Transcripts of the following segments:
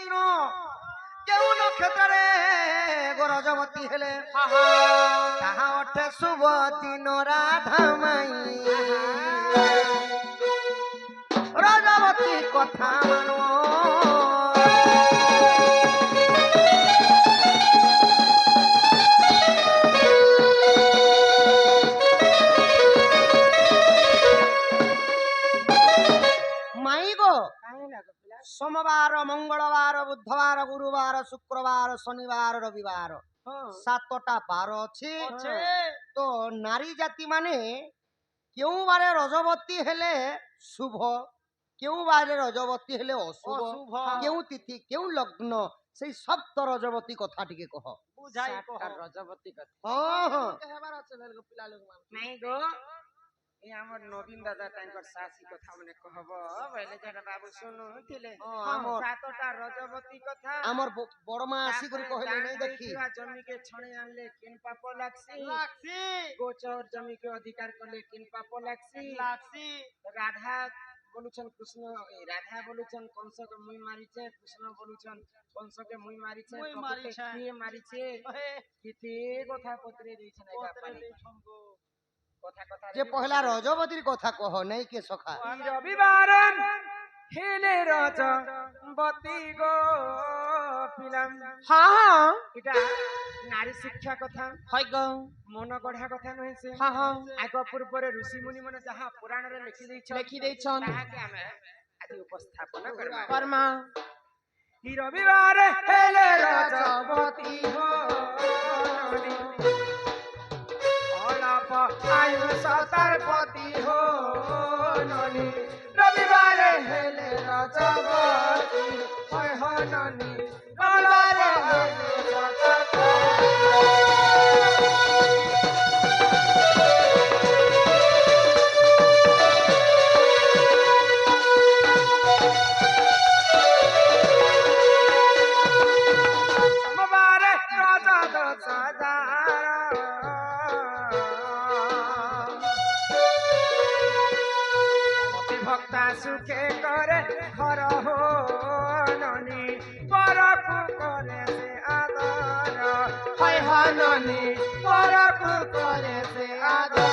কৃষ্ণ কেউ নক্ষত্রে গরজবতী হেলে তাহা অঠে শুভ দিন রাধা মাই রজবতী কথা মানো सोमवार मंगलवार बुधवार गुरुवार शुक्रवार शनिवार रविवार 7टा बार अच्छे तो नारी जाति माने क्यों बारे रजवती हेले शुभ क्यों बारे रजवती हेले अशुभ क्यों तिथि क्यों लग्न से सब तो रजवती कथा टिके कह बुझाई कह रजवती कथा हां कहबार আছে पिला लोग नहीं गो ए हमर नवीन दादा तांकर सासी कथा मने कहब पहले जरा बाबू सुनु थिले हमर सातटा रजवती कथा हमर बड़मा आसी करी कहले नै देखी जमी के छणे आनले किन पाप लागसी गोचर जमी के अधिकार करले किन पाप लागसी राधा बोलुछन कृष्ण राधा बोलुछन कंस के मुई मारिछे कृष्ण बोलुछन कंस के मुई मारिछे किए मारिछे किते कथा पत्रे दैछन एका पानी जे पहला रजवतीर कथा कह नहीं के सखा रविवार हेले रजवती गो पिलाम हां हां इटा नारी शिक्षा कथा हय गो मन गढ़ा कथा नहे से हां हां आगो पूर्व रे ऋषि मुनि मन जहा पुराण रे लिखि दैछन ताहा के हमें आज उपस्थापन करमा ई रविवार हेले रजवती हो आयु सतर्पति हो ननी रविवार हेले रजवती होय हो ननी रविवार हेले सोमवार राजा दस भक्ता सुखे करे घर हो ननी परकु करे से आदर हय हा ननी परकु करे से आदर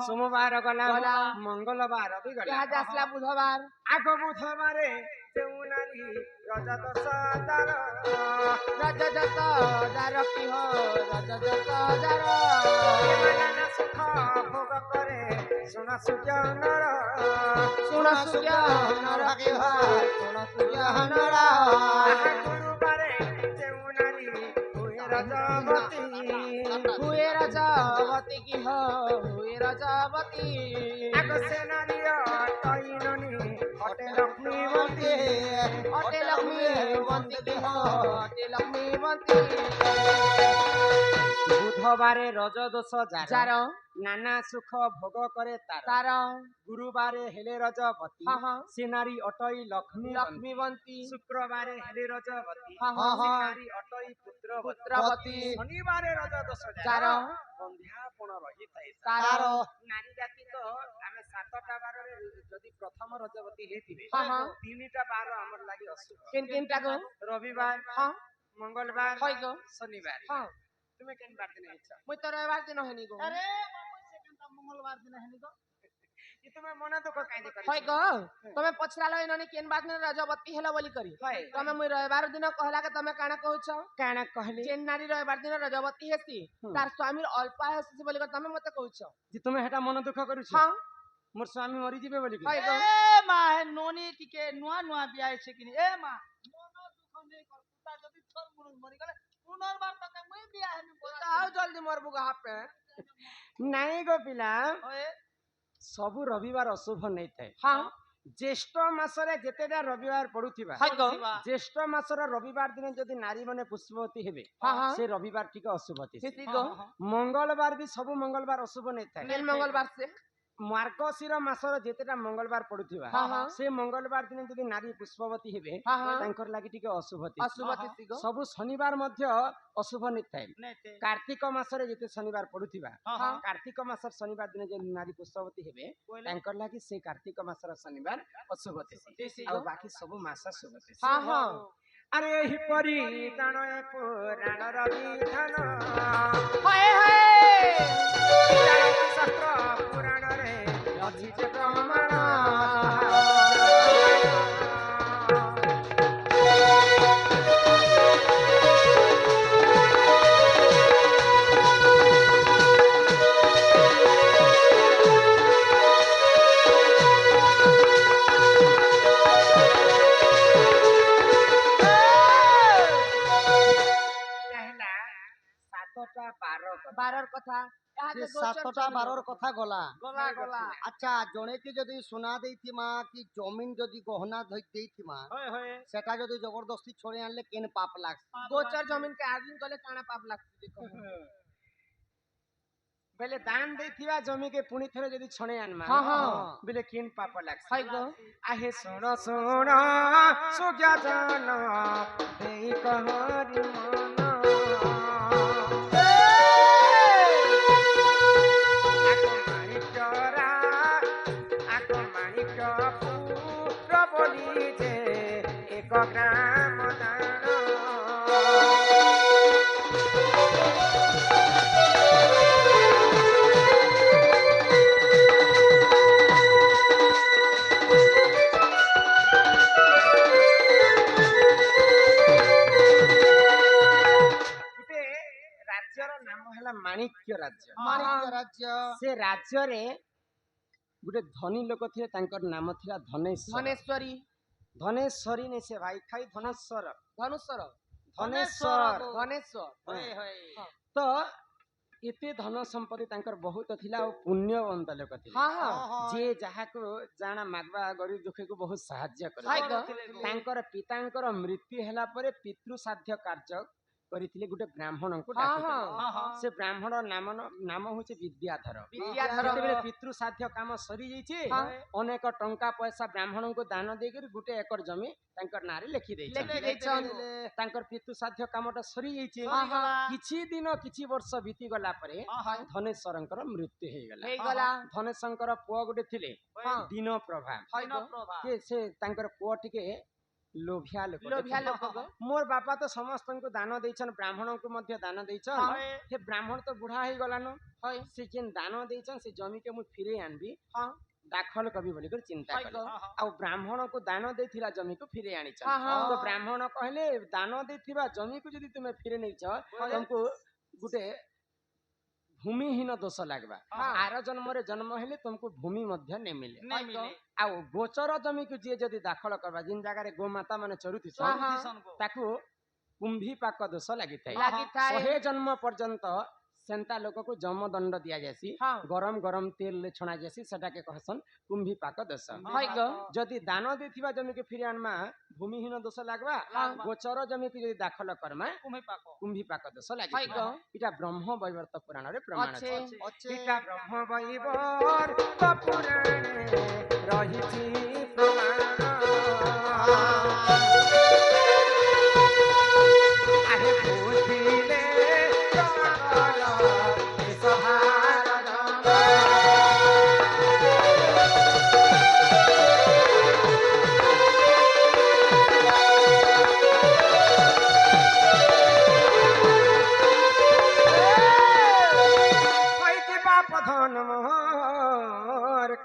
सोमवार गला मंगलवार भी गला आज आसला बुधवार आग बुधवारे देउनारी रजत सदार की हो रजत सदार नाना सुख भोग करे सुना सूर्य नर की हो सुना सूर्य नर गुरुवारे देउनारी हुए रजवती की हो हुए रजवती आग सेनारिया तैननी हटे लक्ष्मीवती की हो हटे लक्ष्मीवती बुधवारे रजदोष जार नाना सुख भोग करे तार गुरुवारे हेले रजवती सेनारी अटई लक्ष्मीवंती शुक्रवारे हेले रजवती सेनारी अटई पुत्रवती शनिवारे रजदोष जार बंध्यापण रही तार नारी जाति तो आमे 7टा बार रे जदी प्रथम रजवती हेतिबे 3टा बार हमर लागि अशुभ किनटा गो रविवार मंगलवार शनिवार तुम्हें केन बार दिन इच्छा मुई तो रविवार दिन हेनी गो अरे बाबू सेकंड मंगलवार दिन हेनी गो ତୁମେ ମନ ଦୁଃଖ କାଇଁ କରିଛ ହଇ ଗ ତମେ ପଛରାଲ ଇନନି କେନ୍ ବାଦ ଦିନ ରଜବତୀ ହେଲା ବୋଲି କରି ତମେ ମୁଇ ରବିବାର ଦିନ କହିଲା કે ତମେ କାଣା କହୁଛ କାଣା କହିଲି ଯେନ୍ ନାରୀ ରବିବାର ଦିନ ରଜବତୀ ହେସି ତାର ସ୍ୱାମୀର ଅଳ୍ପା ହେସି ବୋଲି ତମେ ମତେ କହୁଛ ଯେ ତୁମେ ହେଟା ମନ ଦୁଃଖ କରୁଛ ହଁ मोर स्वामी मरी जिबे बोली हई गो ए मा हे नोनी टिके नुआ नुआ बिया छै कि ए मा मन दुख नै कर पुता जदी थोर मुन मरि गले पुनर्बार तक मुई बिया हेमी बोला आओ जल्दी मरबु गा पे नहीं गो पिला ओए सबु रविवार अशुभ नहीं थाए हां ज्येष्ठ मासरे जेतेटा रविवार पडुथिबा हई गो ज्येष्ठ मासर रविवार दिन जदि नारी माने पुष्पवती हेबे से रविवार टिके अशुभ हेसी गो मंगलवार भी सब मंगलवार अशुभ नहीं थाए मेल मंगलवार से मार्गशीर मासर जेतेटा मंगलवार पडुथिबा से मंगलवार दिन जदि नारी पुष्पवती हेबे तांकर लागि टिके अशुभ अशुभ गो सब शनिवार मध्य अशुभ नहीं थाए कार्तिक मासरे जेते शनिवार पडुथिबा कार्तिक मासर शनिवार दिन जे नारी पुष्पवती हेबे तांकर लागि से कार्तिक मासर शनिवार अशुभ थिसी आ बाकी सब मास शुभ थिसी हां हां अरे एही परी ताणय पुराण रविधान हाय हाय शास्त्र पुराण रे अछि जे प्रमाण बारर कथा से 7टा 12 कथा गला गला गला अच्छा जणे की जदी सुना देथिमा कि जमीन जदी गहना धइ देथिमा होय होय सेटा जदी जबरदस्ती छोड़े आनले केन पाप लाग गोचर जमीन के आदमी गले काना पाप लागती देखो बेले दान देथिबा जमी के पुणी थरे जदी छणे आनमा हां हां बेले केन पाप लाग हई गो आहे सुन सुन सुज्ञा जान देई कहरी मन ग्राम दान राज्यर नाम है माणिक्य राज्य माणिक्य राज्य से राज्य रे गुटे धनी लोक थे तांकर नाम थिला धनेश्वरी धनेश्वरी ने से भाई खाई धनेश्वर धनुश्वर धनेश्वर धनेश्वर होय होय तो एते धन संपत्ति तांकर बहुत थिला और पुण्यवंत लोक थिले हां हां जे जहा को जाना मागवा गरीब दुखे को बहुत सहाय्य करे तांकर पितांकर मृत्यु होला परे पितृ साध्य कार्य करिथिले गुटे ब्राह्मण को डाकिथिले से ब्राह्मण नाम होचे विद्याधर जेतेबेले पितृ साध्य काम सरी जैछे अनेक टंका पैसा ब्राह्मण को दान देकर गुटे एकर जमी तांकर नारे लिखि दैछन तांकर पितृ साध्य कामटा सरी जैछे किछि दिन किछि वर्ष बीती गला परे धनेश्वरंकर मृत्यु हे गला धनेश्वरंकर पुआ गुटे थिले दिन प्रभा के से तांकर पुआ टिके लोभिया लोक मोर बापा तो समस्त को दान देछन ब्राह्मण को मध्य दान देछन हे ब्राह्मण तो बुढ़ा हे गलानो से जेन दान देछन से जमी के मु फिरे आनबी दाखल कभी बोली कर चिंता कले आ ब्राह्मण को दान देथिला जमी को फिरे आनी छ तो ब्राह्मण कहले दान देथिबा जमी को यदि तुमे फिरे नै छ तुमको गुटे भूमिहीन दोष लागबा आर जन्म रे जन्म हेले तुमको भूमि मध्य नै मिले आ गोचर जमी को जे जदी दाखल करबा जिन जगह रे गोमाता माने चरुथिसन ताकू कुंभी पाक दोष लागिथाय 100 जन्म पर्यंत सेंता लोक को जम दंड दिया जासी गरम गरम तेल ले छणा जासी सेटा के कहसन कुंभी पाक दोष जदी दान देथिबा जमी के फिरे आनमा भूमिहीन दोष लागबा गोचर जमी के जदी दाखल करमा कुंभी पाक दोष लागि इटा ब्रह्म वैवर्त पुराण रे प्रमाण अछि इटा ब्रह्म वैवर्त पुराण रहिछि प्रमाण आहे बुझिले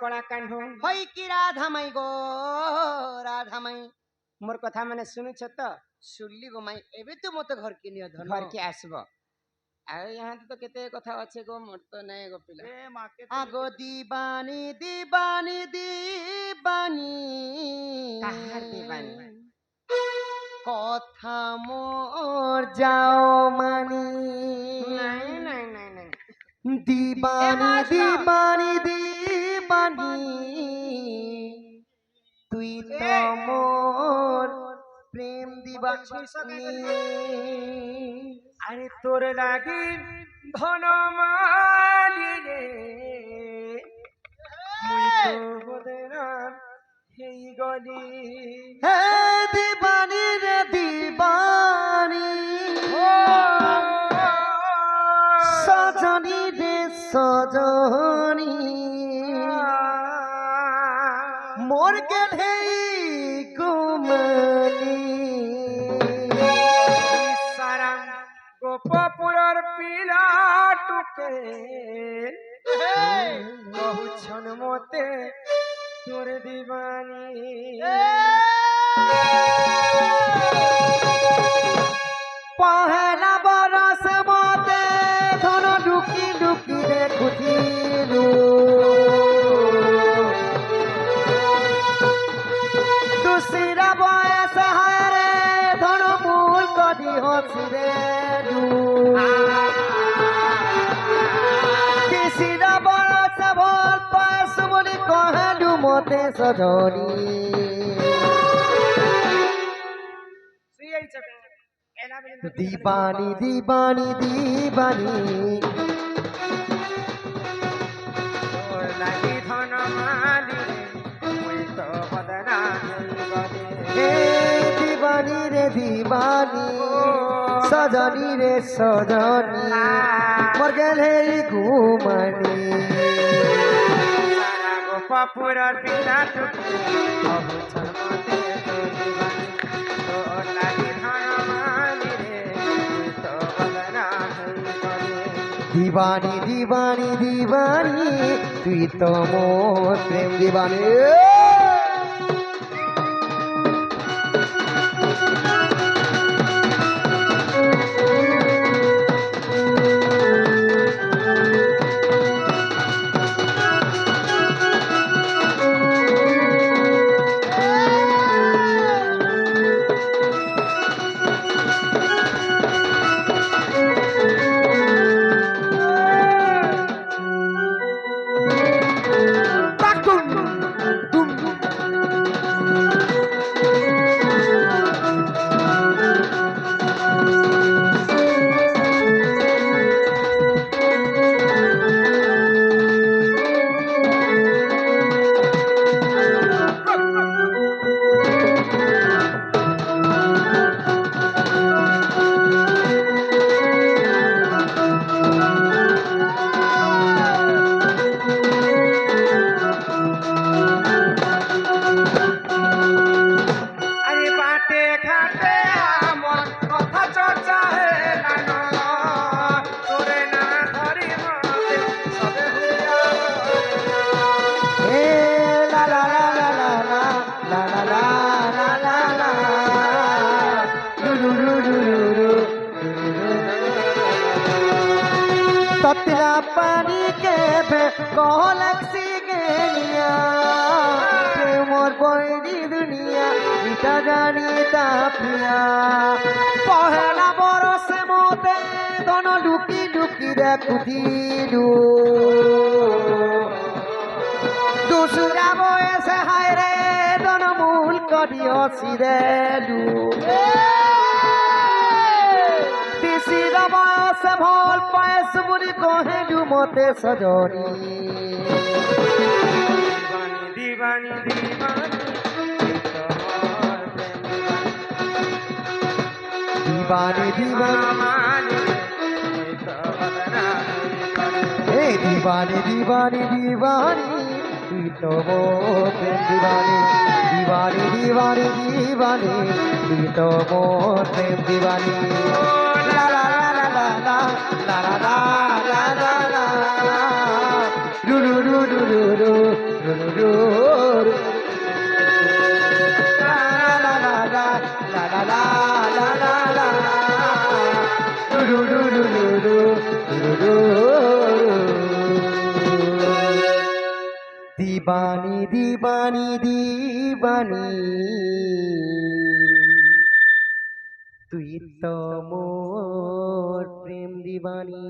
কলা কাণ্ড হই কি রাধামাই গো রাধামাই মোর কথা মানে শুনুছ তো শুনলি গো মাই এবে তো মতে ঘর কি নিও ধন ঘর কি আসব আর यहाँ তো কেতে কথা আছে গো মোর তো নাই গো পিলা এ মা কে আগো দিবানি দিবানি দিবানি কাহার দিবানি? কথা মোর যাও মানি নাই নাই নাই নাই দিবানি দিবানি দিবানি তুই তো মোর প্রেম দিবানি আরে তোর লাগি ধনমালি রে মুই তো বদনাম হেই গলি হে দিবানি রে দিবানি সজনী রে সজনী মোর গেলে গুমনি সারাং গোপপুরর পিলা টুকে বহুছন মতে তোর দিবানি পহেলা বরস মতে ধন ডুকি ডুকি দেখুছিলু দুসিরা বয়স হারে ধন মূল কদি হসিরে তিসিরা বরস ভল পাস বলি কহেলু মতে সজনী দিবানি দিবানি দিবানি তোর লাগি ধনমালি মুই তো বদনাম হে দিবানি রে দিবানি সজনী রে সজনী মোর গেলে ঘুমানি সারা গোপপুরর পিলা টুকে বহুছন মতে তোর দিবানি তোর লাগি ধনমালি রে মুই তো বদনাম গলি দিবানি দিবানি দিবানি তুই তো মোর প্রেম দিবানি আরে বাটে ঘাটে আমার কথা চর্চা হে লানো তোরে না ধরি মতে সবে হুইয়া হে লা লা লা লা লা লা লা লা লা লা লা রু রু রু রু ততরা পানি কে ভে কহলক্সি গেলিয়া প্রেমর বৈরি দুনিয়া ইটা জানি তা প্রিয়া পহেলা বরসে মতে ধন ডুকি ডুকি দেখুথিলু দুসরা বয়সে হায় রে ধন মূল করিও সিরেলু তিসিরা বয়সে ভল পায়েস বুড়ি কহেলু মতে সজনী দিবানি দিবানি তোর প্রেম দিবানি দিবানি মানি মুই তো বদনাম গলি হে দিবানি দিবানি দিবানি তুই তো মোর প্রেম দিবানি দিবানি দিবানি দিবানি তুই তো মোর প্রেম দিবানি লা লা লা লা লা লা লা লা লা লা লা রু রু রু রু রু রু রু রু দিবানি দিবানি দিবানি তুই তো মোর প্রেম দিবানি